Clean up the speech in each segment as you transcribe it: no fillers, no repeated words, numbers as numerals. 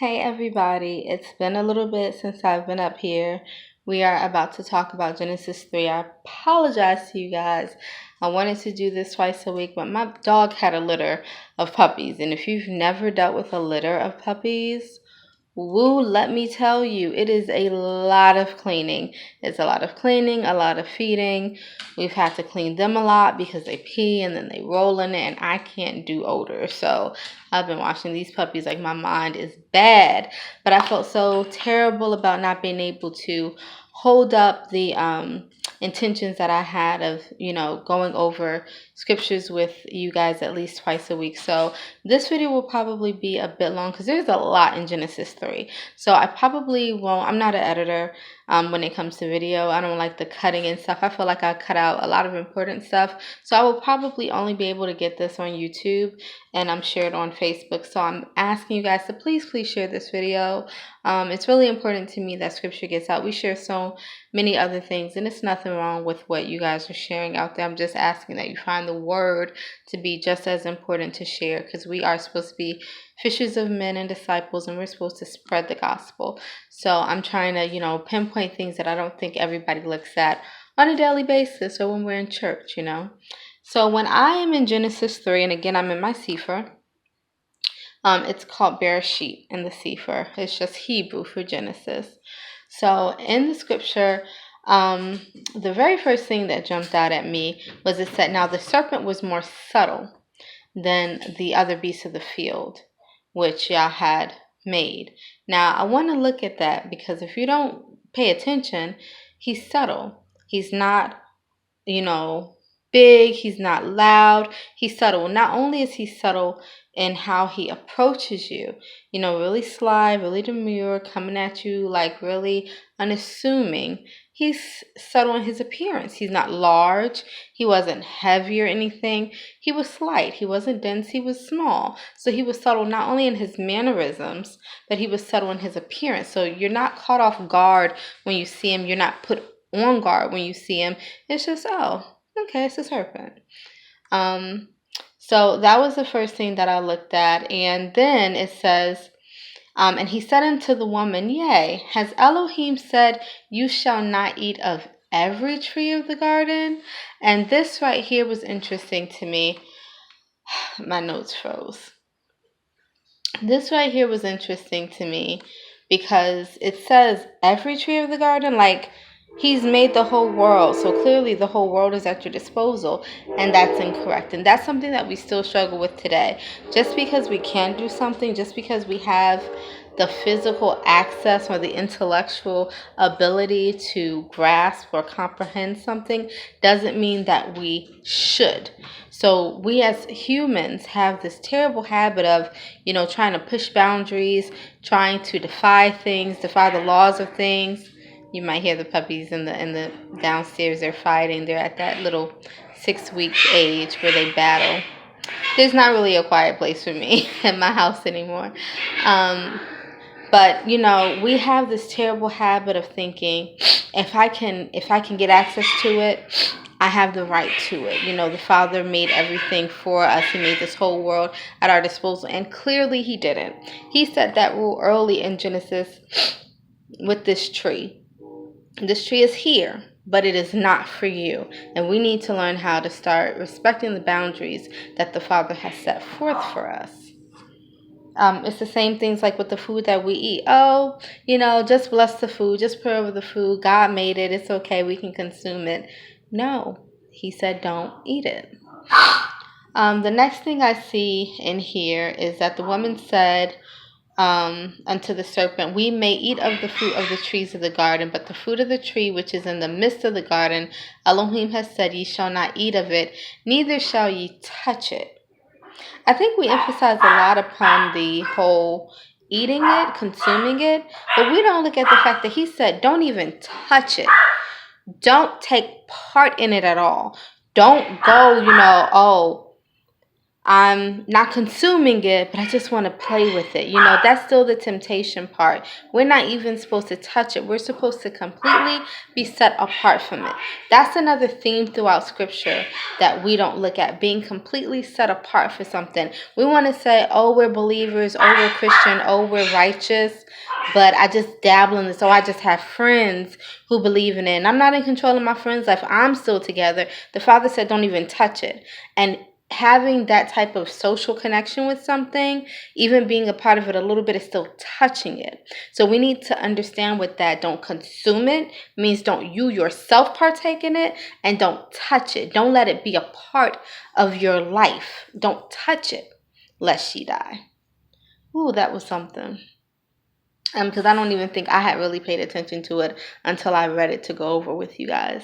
Hey everybody, it's been a little bit since I've been up here. We are about to talk about Genesis 3. I apologize to you guys. I wanted to do this twice a week, but my dog had a litter of puppies. And if you've never dealt with a litter of puppies, woo, let me tell you, it is a lot of cleaning. It's a lot of cleaning, a lot of feeding. We've had to clean them a lot because they pee and then they roll in it, and I can't do odor. So I've been watching these puppies like my mind is bad. But I felt so terrible about not being able to hold up the intentions that I had of, going over scriptures with you guys at least twice a week. So this video will probably be a bit long because there's a lot in Genesis 3. So I probably won't, I'm not an editor when it comes to video. I don't like the cutting and stuff. I feel like I cut out a lot of important stuff. So I will probably only be able to get this on YouTube and I'm shared on Facebook. So I'm asking you guys to please share this video. It's really important to me that scripture gets out. We share so many other things and it's nothing wrong with what you guys are sharing out there. I'm just asking that you find the word to be just as important to share because we are supposed to be fishers of men and disciples and we're supposed to spread the gospel. So I'm trying to, pinpoint things that I don't think everybody looks at on a daily basis or when we're in church, So when I am in Genesis 3, and again, I'm in my Sefer, it's called Bereshit in the Sefer. It's just Hebrew for Genesis. So in the scripture, the very first thing that jumped out at me was it said, now the serpent was more subtle than the other beasts of the field, which Yah had made. Now, I want to look at that because if you don't pay attention, he's subtle. He's not, big. He's not loud. He's subtle. Not only is he subtle in how he approaches you, really sly, really demure, coming at you like really unassuming. He's subtle in his appearance. He's not large. He wasn't heavy or anything. He was slight. He wasn't dense. He was small. So he was subtle not only in his mannerisms, but he was subtle in his appearance. So you're not caught off guard when you see him. You're not put on guard when you see him. It's just, oh, okay, it's a serpent. So that was the first thing that I looked at. And then it says, and he said unto the woman, yea, has Elohim said, you shall not eat of every tree of the garden? And this right here was interesting to me. My notes froze. This right here was interesting to me because it says every tree of the garden, like he's made the whole world. So clearly the whole world is at your disposal, and that's incorrect. And that's something that we still struggle with today. Just because we can do something, just because we have the physical access or the intellectual ability to grasp or comprehend something doesn't mean that we should. So we as humans have this terrible habit of, trying to push boundaries, trying to defy things, defy the laws of things. You might hear the puppies in the downstairs. They're fighting. They're at that little 6-week age where they battle. There's not really a quiet place for me in my house anymore. But we have this terrible habit of thinking, if I can get access to it, I have the right to it. The Father made everything for us. He made this whole world at our disposal, and clearly He didn't. He set that rule early in Genesis with this tree. This tree is here, but it is not for you. And we need to learn how to start respecting the boundaries that the Father has set forth for us. It's the same things like with the food that we eat. Oh, just bless the food, just pray over the food. God made it. It's okay. We can consume it. No, He said don't eat it. The next thing I see in here is that the woman said unto the serpent, we may eat of the fruit of the trees of the garden, but the fruit of the tree which is in the midst of the garden, Elohim has said, ye shall not eat of it, neither shall ye touch it. I think we emphasize a lot upon the whole eating it, consuming it, but we don't look at the fact that He said, don't even touch it. Don't take part in it at all. Don't go, I'm not consuming it, but I just want to play with it. That's still the temptation part. We're not even supposed to touch it. We're supposed to completely be set apart from it. That's another theme throughout scripture that we don't look at, being completely set apart for something. We want to say, oh, we're believers, oh, we're Christian, oh, we're righteous, but I just dabble in this. Oh, I just have friends who believe in it, and I'm not in control of my friend's life. I'm still together. The Father said, don't even touch it. And having that type of social connection with something, even being a part of it a little bit, is still touching it. So we need to understand with that, don't consume it means don't you yourself partake in it, and don't touch it. Don't let it be a part of your life. Don't touch it lest she die. Ooh, that was something. Because I don't even think I had really paid attention to it until I read it to go over with you guys.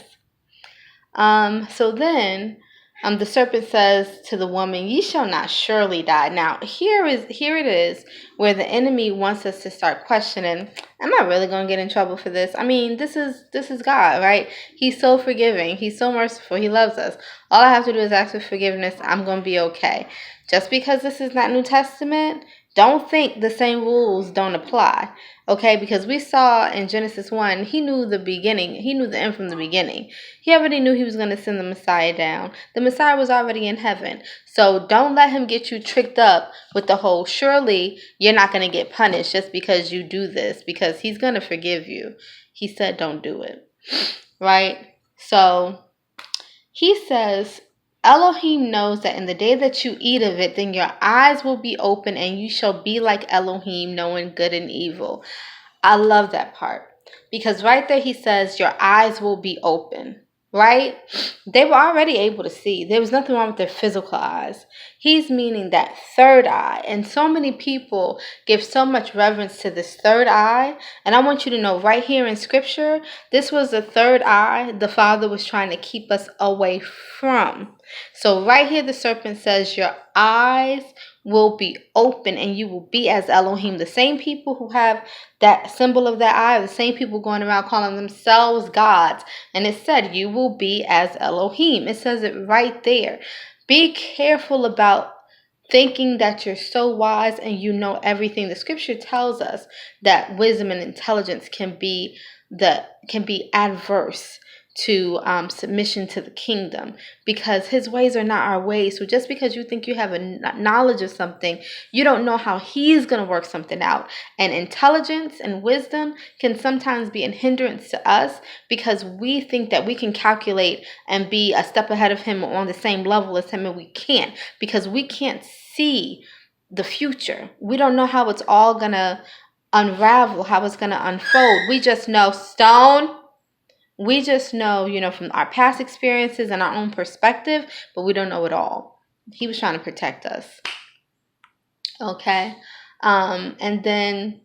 So then the serpent says to the woman, ye shall not surely die. Now, here it is where the enemy wants us to start questioning, am I really going to get in trouble for this? I mean, this is God, right? He's so forgiving. He's so merciful. He loves us. All I have to do is ask for forgiveness. I'm going to be okay. Just because this is not New Testament, don't think the same rules don't apply, okay? Because we saw in Genesis 1, he knew the beginning. He knew the end from the beginning. He already knew he was going to send the Messiah down. The Messiah was already in heaven. So don't let him get you tricked up with the whole, surely you're not going to get punished just because you do this, because he's going to forgive you. He said don't do it, right? So he says, Elohim knows that in the day that you eat of it, then your eyes will be open and you shall be like Elohim, knowing good and evil. I love that part, because right there he says your eyes will be open, right? They were already able to see. There was nothing wrong with their physical eyes. He's meaning that third eye. And so many people give so much reverence to this third eye. And I want you to know right here in scripture, this was the third eye the Father was trying to keep us away from. So right here the serpent says your eyes will be open and you will be as Elohim. The same people who have that symbol of that eye are the same people going around calling themselves gods. And it said you will be as Elohim. It says it right there. Be careful about thinking that you're so wise and you know everything. The scripture tells us that wisdom and intelligence can be adverse to submission to the kingdom, because his ways are not our ways. So just because you think you have a knowledge of something, you don't know how he's going to work something out. And intelligence and wisdom can sometimes be a hindrance to us because we think that we can calculate and be a step ahead of him on the same level as him, and we can't, because we can't see the future. We don't know how it's all going to unravel, how it's going to unfold. We just know we just know, from our past experiences and our own perspective, but we don't know it all. He was trying to protect us. Okay. And then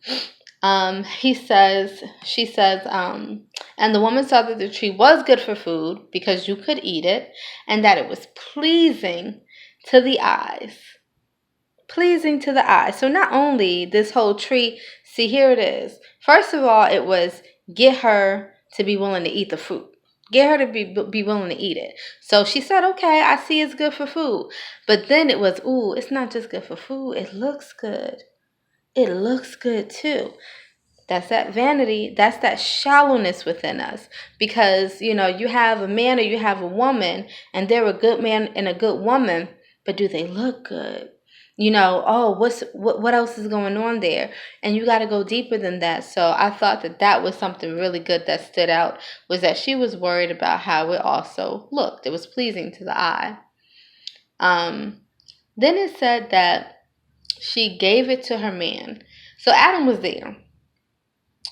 she says, and the woman saw that the tree was good for food because you could eat it, and that it was pleasing to the eyes. Pleasing to the eyes. So not only this whole tree, see, here it is. First of all, it was get her to be willing to eat the fruit. Get her to be willing to eat it. So she said, okay, I see it's good for food. But then it was, it's not just good for food. It looks good. It looks good too. That's that vanity. That's that shallowness within us. Because, you have a man or you have a woman, and they're a good man and a good woman, but do they look good? What else is going on there? And you got to go deeper than that. So I thought that was something really good that stood out, was that she was worried about how it also looked. It was pleasing to the eye. Then it said that she gave it to her man. So Adam was there.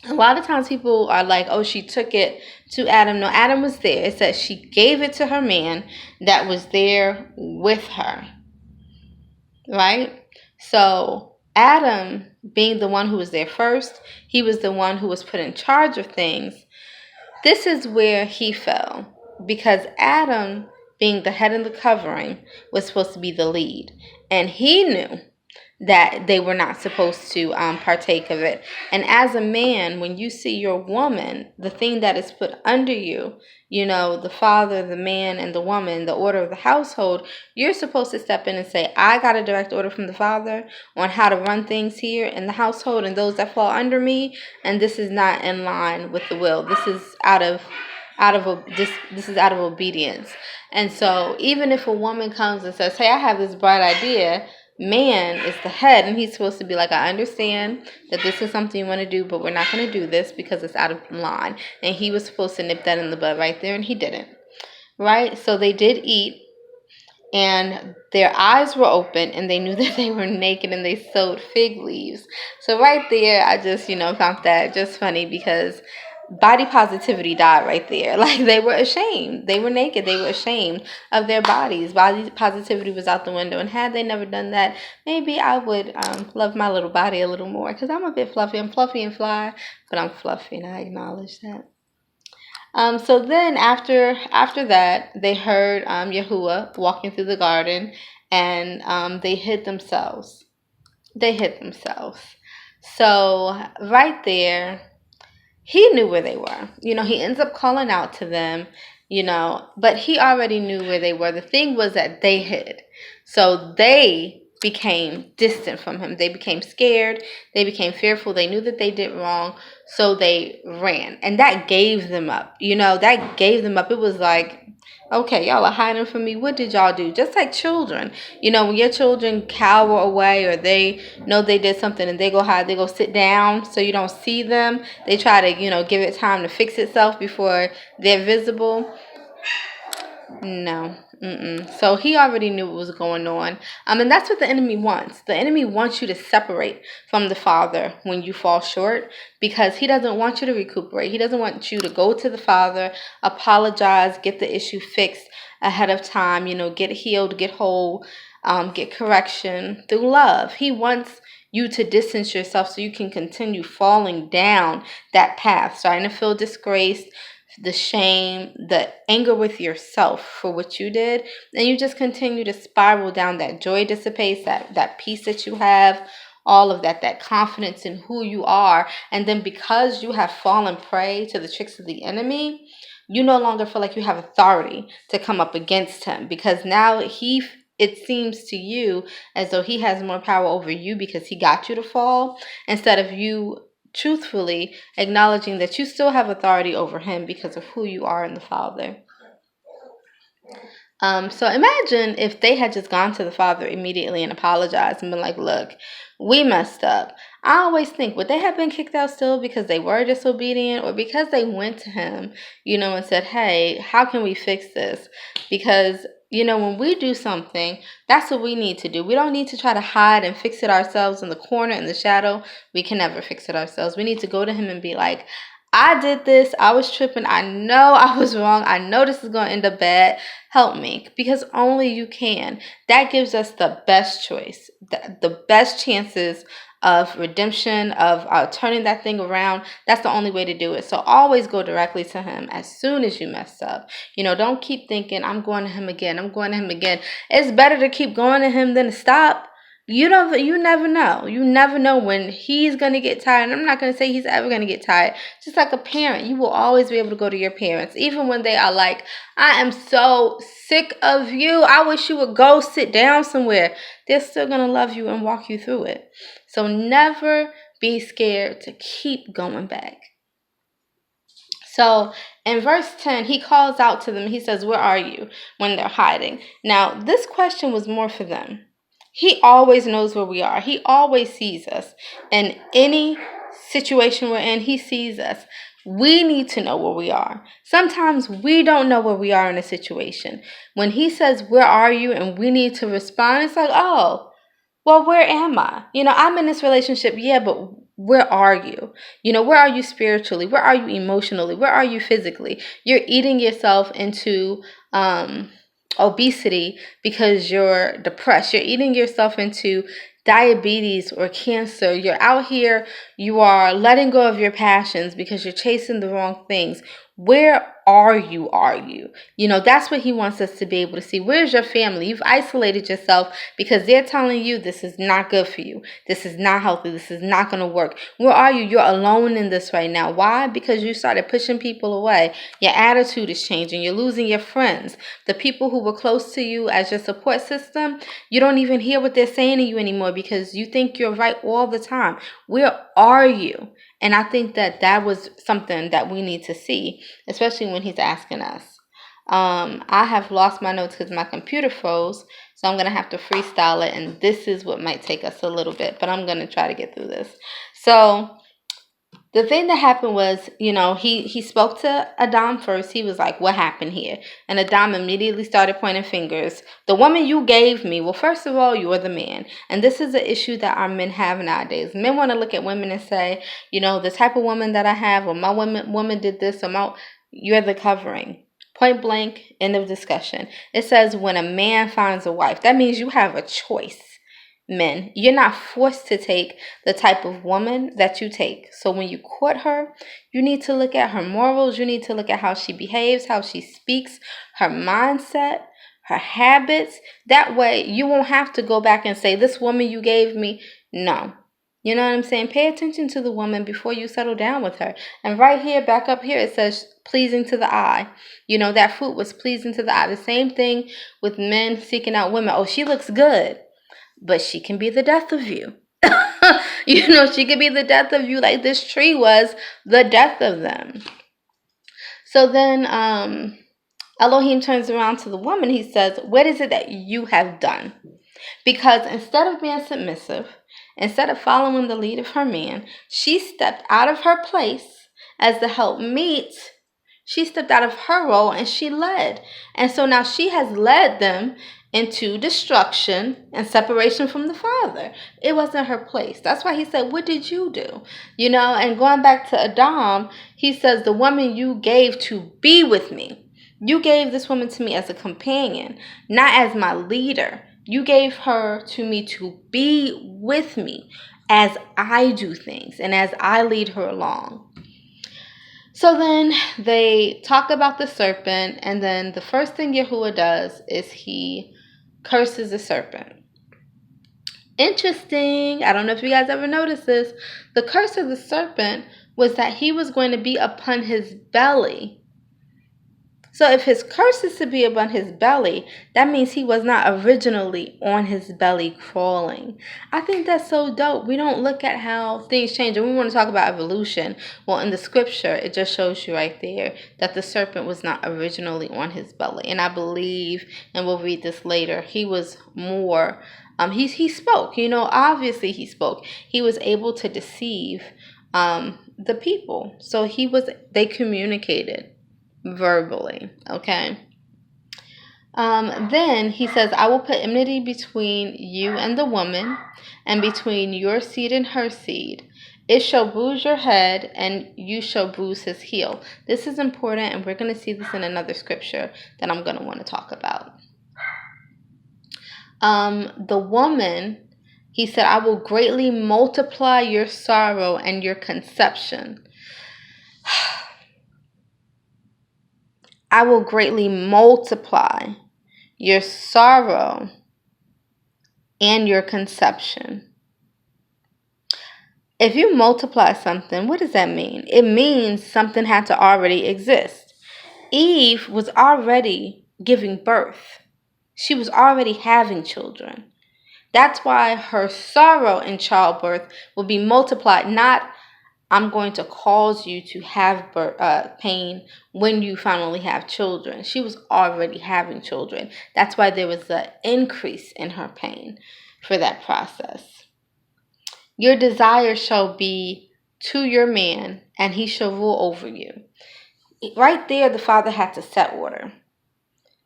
A lot of times people are like, oh, she took it to Adam. No, Adam was there. It says she gave it to her man that was there with her. Right? So Adam, being the one who was there first, he was the one who was put in charge of things. This is where he fell, because Adam, being the head of the covering, was supposed to be the lead. And he knew that they were not supposed to partake of it. And as a man, when you see your woman, the thing that is put under you, the father, the man, and the woman, the order of the household, you're supposed to step in and say, I got a direct order from the father on how to run things here in the household and those that fall under me, and this is not in line with the will. This is this is out of obedience. And so even if a woman comes and says, hey, I have this bright idea, man is the head, and he's supposed to be like, I understand that this is something you want to do, but we're not going to do this because it's out of line. And he was supposed to nip that in the bud right there, and he didn't. Right? So they did eat, and their eyes were open, and they knew that they were naked, and they sewed fig leaves. So right there, I just, found that just funny, because body positivity died right there. Like, they were ashamed. They were naked. They were ashamed of their bodies. Body positivity was out the window. And had they never done that, maybe I would love my little body a little more, because I'm a bit fluffy. I'm fluffy and fly, but I'm fluffy, and I acknowledge that. So then after that, they heard Yahuwah walking through the garden, and they hid themselves. So right there, he knew where they were. He ends up calling out to them, but he already knew where they were. The thing was that they hid. So they became distant from him. They became scared. They became fearful. They knew that they did wrong. So they ran. And that gave them up. That gave them up. It was like, okay, y'all are hiding from me. What did y'all do? Just like children. When your children cower away, or they know they did something and they go hide, they go sit down so you don't see them. They try to, give it time to fix itself before they're visible. No. So he already knew what was going on. And that's what the enemy wants. The enemy wants you to separate from the Father when you fall short, because he doesn't want you to recuperate. He doesn't want you to go to the Father, apologize, get the issue fixed ahead of time, get healed, get whole, get correction through love. He wants you to distance yourself so you can continue falling down that path, starting to feel disgraced, the shame, the anger with yourself for what you did, and you just continue to spiral down. That joy dissipates, that peace that you have, all of that confidence in who you are. And then because you have fallen prey to the tricks of the enemy, you no longer feel like you have authority to come up against him, because now it seems to you as though he has more power over you because he got you to fall, instead of you truthfully acknowledging that you still have authority over him because of who you are in the Father. So imagine if they had just gone to the Father immediately and apologized and been like, look, we messed up. I always think, would they have been kicked out still because they were disobedient, or because they went to him, and said, hey, how can we fix this? Because when we do something, that's what we need to do. We don't need to try to hide and fix it ourselves in the corner, in the shadow. We can never fix it ourselves. We need to go to him and be like, I did this. I was tripping. I know I was wrong. I know this is going to end up bad. Help me, because only you can. That gives us the best choice, the best chances of redemption, of turning that thing around. That's the only way to do it. So always go directly to him as soon as you mess up. Don't keep thinking, I'm going to him again. It's better to keep going to him than to stop. You never know. You never know when he's going to get tired. And I'm not going to say he's ever going to get tired. Just like a parent, you will always be able to go to your parents, even when they are like, I am so sick of you. I wish you would go sit down somewhere. They're still going to love you and walk you through it. So never be scared to keep going back. So in verse 10, he calls out to them. He says, where are you? When they're hiding. Now, this question was more for them. He always knows where we are. He always sees us. In any situation we're in, he sees us. We need to know where we are. Sometimes we don't know where we are in a situation. When he says, where are you? And we need to respond, it's like, oh, well, where am I? I'm in this relationship. Yeah, but where are you? Where are you spiritually? Where are you emotionally? Where are you physically? You're eating yourself into obesity because you're depressed. You're eating yourself into diabetes or cancer. You're out here, you are letting go of your passions because you're chasing the wrong things. Where are you? You know, that's what he wants us to be able to see. Where's your family? You've isolated yourself because they're telling you this is not good for you. This is not healthy. This is not going to work. Where are you? You're alone in this right now. Why? Because you started pushing people away. Your attitude is changing. You're losing your friends. The people who were close to you as your support system, you don't even hear what they're saying to you anymore because you think you're right all the time. Where are you? And I think that was something that we need to see, especially when he's asking us. I have lost my notes because my computer froze, so I'm going to have to freestyle it, and this is what might take us a little bit, but I'm going to try to get through this. So the thing that happened was, you know, he spoke to Adam first. He was like, what happened here? And Adam immediately started pointing fingers. The woman you gave me, well, first of all, you're the man. And this is an issue that our men have nowadays. Men want to look at women and say, you know, the type of woman that I have, or my woman did this, or you're the covering. Point blank, end of discussion. It says when a man finds a wife, that means you have a choice. Men, you're not forced to take the type of woman that you take. So when you court her, you need to look at her morals. You need to look at how she behaves, how she speaks, her mindset, her habits. That way you won't have to go back and say, this woman you gave me. No. You know what I'm saying? Pay attention to the woman before you settle down with her. And right here, back up here, it says pleasing to the eye. You know, that fruit was pleasing to the eye. The same thing with men seeking out women. Oh, she looks good, but she can be the death of you. You know, she could be the death of you, like this tree was the death of them. So then Elohim turns around to the woman. He says, what is it that you have done? Because instead of being submissive, instead of following the lead of her man, she stepped out of her place as the helpmeet. She stepped out of her role and she led. And so now she has led them into destruction and separation from the Father. It wasn't her place. That's why he said, what did you do? You know, and going back to Adam, he says, the woman you gave to be with me. You gave this woman to me as a companion, not as my leader. You gave her to me to be with me as I do things and as I lead her along. So then they talk about the serpent, and then the first thing Yahuwah does is he curses the serpent. Interesting. I don't know if you guys ever noticed this. The curse of the serpent was that he was going to be upon his belly. So if his curse is to be upon his belly, that means he was not originally on his belly crawling. I think that's so dope. We don't look at how things change. And we want to talk about evolution. Well, in the scripture, it just shows you right there that the serpent was not originally on his belly. And I believe, and we'll read this later, he was more, he spoke, you know, obviously he spoke. He was able to deceive the people. So they communicated verbally, okay? Then he says, I will put enmity between you and the woman, and between your seed and her seed. It shall bruise your head, and you shall bruise his heel. This is important, and we're going to see this in another scripture that I'm going to want to talk about. The woman, he said, I will greatly multiply your sorrow and your conception. I will greatly multiply your sorrow and your conception. If you multiply something, what does that mean? It means something had to already exist. Eve was already giving birth. She was already having children. That's why her sorrow in childbirth will be multiplied, not I'm going to cause you to have pain when you finally have children. She was already having children. That's why there was an increase in her pain for that process. Your desire shall be to your man, and he shall rule over you. Right there, the Father had to set order,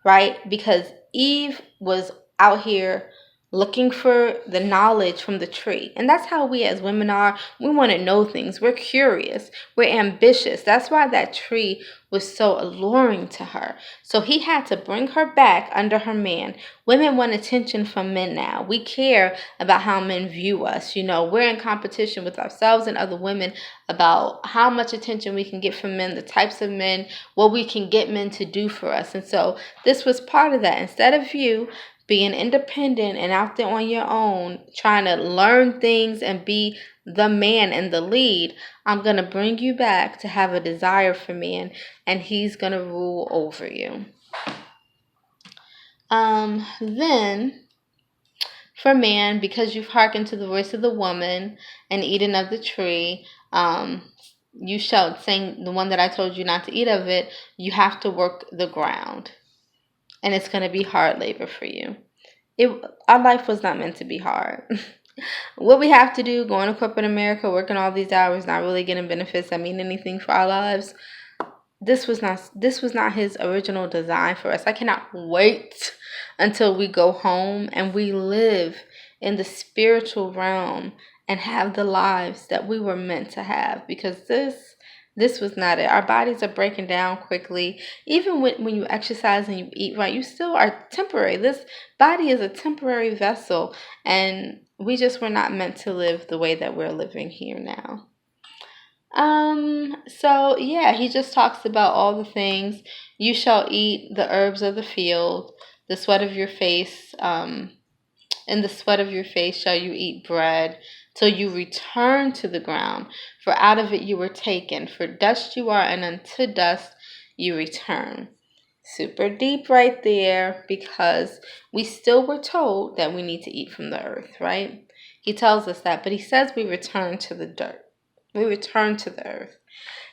right? Because Eve was out here looking for the knowledge from the tree. And that's how we as women are. We want to know things. We're curious. We're ambitious. That's why that tree was so alluring to her. So he had to bring her back under her man. Women want attention from men now. We care about how men view us. We're in competition with ourselves and other women about how much attention we can get from men, the types of men, what we can get men to do for us. And so this was part of that. Instead of you being independent and out there on your own, trying to learn things and be the man and the lead, I'm going to bring you back to have a desire for man, and he's going to rule over you. Then, for man, because you've hearkened to the voice of the woman and eaten of the tree, you shall, saying the one that I told you not to eat of it, you have to work the ground. And it's going to be hard labor for you. Our life was not meant to be hard. What we have to do, going to corporate America, working all these hours, not really getting benefits that mean anything for our lives, this was not his original design for us. I cannot wait until we go home and we live in the spiritual realm and have the lives that we were meant to have, because this was not it. Our bodies are breaking down quickly. Even when you exercise and you eat right, you still are temporary. This body is a temporary vessel, and we just were not meant to live the way that we're living here now. So yeah, he just talks about all the things. You shall eat the herbs of the field, the sweat of your face, in the sweat of your face shall you eat bread, till you return to the ground. For out of it you were taken. For dust you are, and unto dust you return. Super deep right there, because we still were told that we need to eat from the earth, right? He tells us that, but he says we return to the dirt. We return to the earth.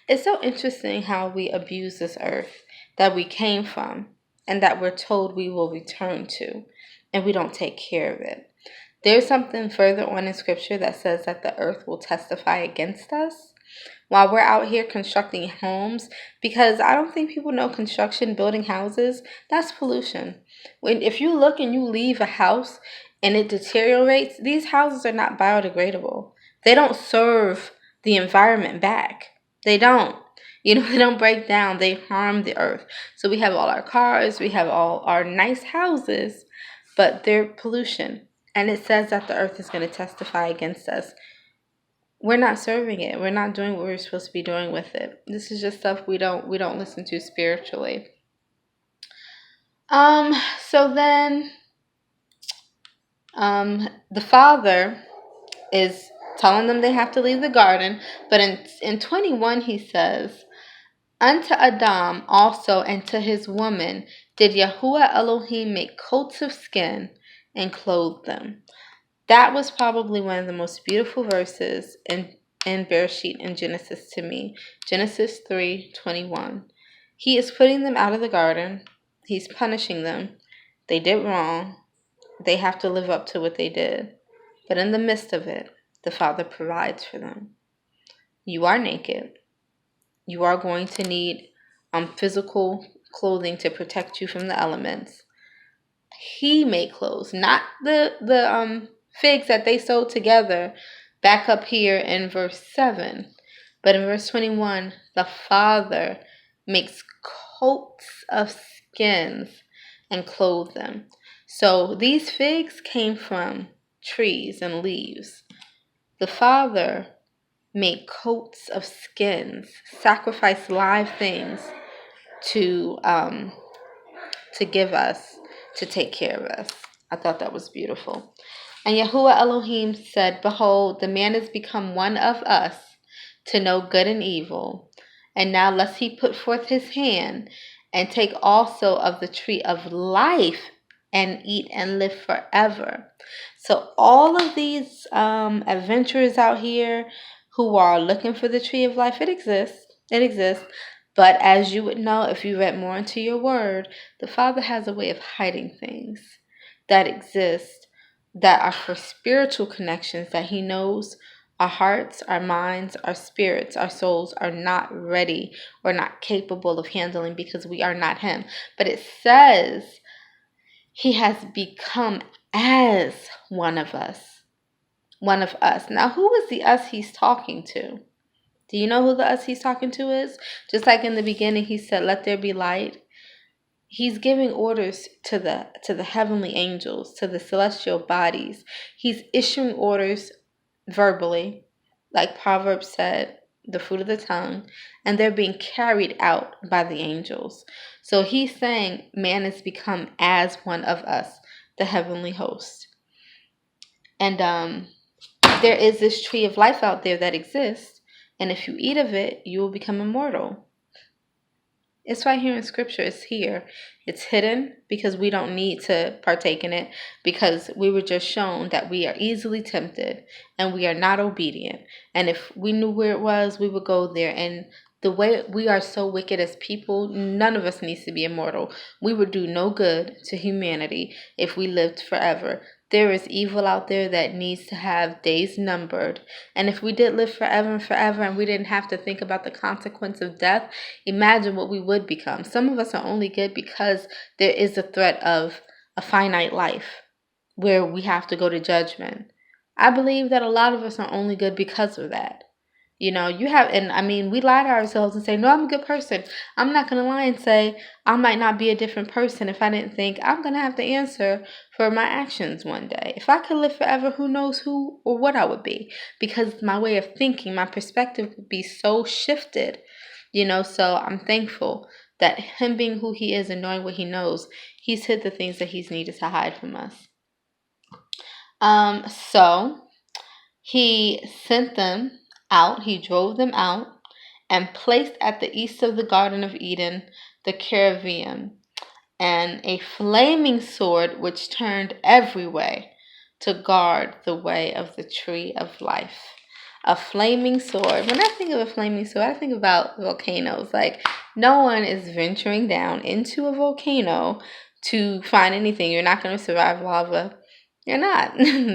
It's so interesting how we abuse this earth that we came from and that we're told we will return to, and we don't take care of it. There's something further on in scripture that says that the earth will testify against us while we're out here constructing homes, because I don't think people know construction, building houses, that's pollution. If you look and you leave a house and it deteriorates, these houses are not biodegradable. They don't serve the environment back. They don't. They don't break down. They harm the earth. So we have all our cars, we have all our nice houses, but they're pollution. And it says that the earth is going to testify against us. We're not serving it. We're not doing what we're supposed to be doing with it. This is just stuff we don't listen to spiritually. So then, the father is telling them they have to leave the garden, but in 21 he says, unto Adam also and to his woman did Yahuwah Elohim make coats of skin and clothe them. That was probably one of the most beautiful verses in Bereshit and Genesis to me. Genesis 3:21. He is putting them out of the garden. He's punishing them. They did wrong. They have to live up to what they did. But in the midst of it, the Father provides for them. You are naked. You are going to need physical clothing to protect you from the elements. He made clothes, not the figs that they sewed together back up here in verse 7. But in verse 21, the Father makes coats of skins and clothe them. So these figs came from trees and leaves. The Father made coats of skins, sacrificed live things to give us, to take care of us. I thought that was beautiful. And Yahuwah Elohim said, behold, the man is become one of us to know good and evil. And now lest he put forth his hand and take also of the tree of life and eat and live forever. So all of these adventurers out here who are looking for the tree of life, it exists. It exists. But as you would know if you read more into your word, the Father has a way of hiding things that exist that are for spiritual connections that he knows our hearts, our minds, our spirits, our souls are not ready or not capable of handling because we are not him. But it says he has become as one of us. One of us. Now, who is the us he's talking to? Do you know who the us he's talking to is? Just like in the beginning, he said, "Let there be light." He's giving orders to the heavenly angels, to the celestial bodies. He's issuing orders verbally, like Proverbs said, the fruit of the tongue, and they're being carried out by the angels. So he's saying man has become as one of us, the heavenly host. And there is this tree of life out there that exists, and if you eat of it, you will become immortal. It's right here in scripture. It's here. It's hidden because we don't need to partake in it, because we were just shown that we are easily tempted and we are not obedient. And if we knew where it was, we would go there. And the way we are so wicked as people, none of us needs to be immortal. We would do no good to humanity if we lived forever. There is evil out there that needs to have days numbered. And if we did live forever and forever and we didn't have to think about the consequence of death, imagine what we would become. Some of us are only good because there is a threat of a finite life where we have to go to judgment. I believe that a lot of us are only good because of that. You know, we lie to ourselves and say, no, I'm a good person. I'm not going to lie and say I might not be a different person if I didn't think I'm going to have to answer for my actions one day. If I could live forever, who knows who or what I would be, because my way of thinking, my perspective would be so shifted, so I'm thankful that him being who he is and knowing what he knows, he's hid the things that he's needed to hide from us. So he sent them out, he drove them out, and placed at the east of the Garden of Eden the cherubim and a flaming sword which turned every way to guard the way of the tree of life. A flaming sword. When I think of a flaming sword, I think about volcanoes. Like, no one is venturing down into a volcano to find anything. You're not going to survive lava. You're not. The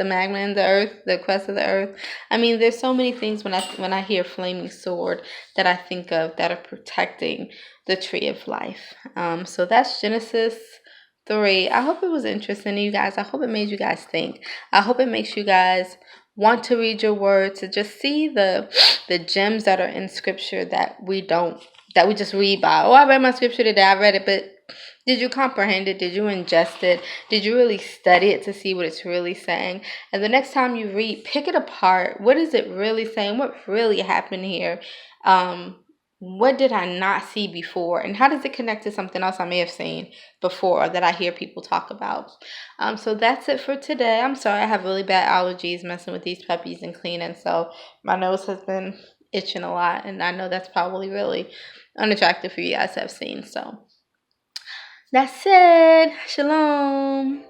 magma in the earth, the crust of the earth. I mean, there's so many things when I hear flaming sword that I think of that are protecting the tree of life. So that's Genesis 3. I hope it was interesting to you guys. I hope it made you guys think. I hope it makes you guys want to read your word, to just see the gems that are in scripture that we just read by. Oh, I read my scripture today. I read it, but did you comprehend it? Did you ingest it? Did you really study it to see what it's really saying? And the next time you read, pick it apart. What is it really saying? What really happened here? What did I not see before? And how does it connect to something else I may have seen before that I hear people talk about? So that's it for today. I'm sorry, I have really bad allergies messing with these puppies and cleaning. So my nose has been itching a lot. And I know that's probably really unattractive for you guys to have seen. So that's it. Shalom.